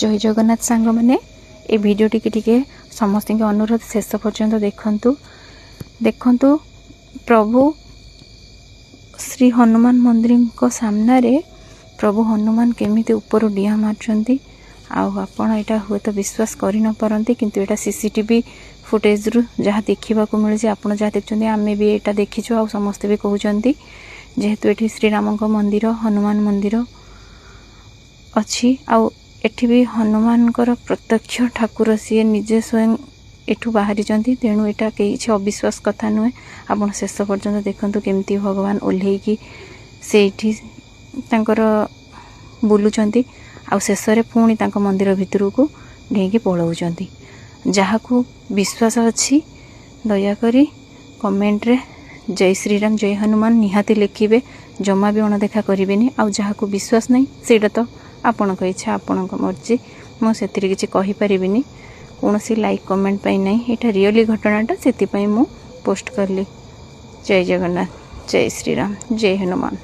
जय जगन्नाथ सांग मैंने ये वीडियो टिके समस्त के अनुरोध शेष पर्यंत देखंतु प्रभु श्री हनुमान मंदिर को सामना रे प्रभु हनुमान केमिति ऊपर डिया मारचंती आपण यहाँ हुए तो विश्वास करि न परंती किंतु एटा सीसीटीवी फुटेज रु जहाँ देखा मिलूँ आपण जहाँ देखते आम भी यहाँ देखीचु आ समस्ते भी कहते जेहेतु ये श्रीराम मंदिर हनुमान मंदिर अच्छी एठी भी हनुमान प्रत्यक्ष ठाकुर सी निजे स्वयं एठू बाहरी तेणु यहाँ किसी अविश्वास कथा नुहे आप शेष पर्यंत देखते केमती भगवान ओह्लैकी से बुलूं आ शेष पुणी मंदिर भितर को डेगी पलाऊँच जहाँ को विश्वास अच्छी दयाकोरी कमेंट रे जय श्रीराम जय हनुमान निहाती लिखिबे जमा भी अणदेखा करें आ जहाँ को विश्वास नहीं सेटा तो आपण इच्छा आपण मर्जी मुझे किसी कहीपर कौन सी लाइक कमेंट पाई नहीं यहाँ रियली घटनाटा से मु पोस्ट करली। जय जगन्नाथ जय श्रीराम जय हनुमान।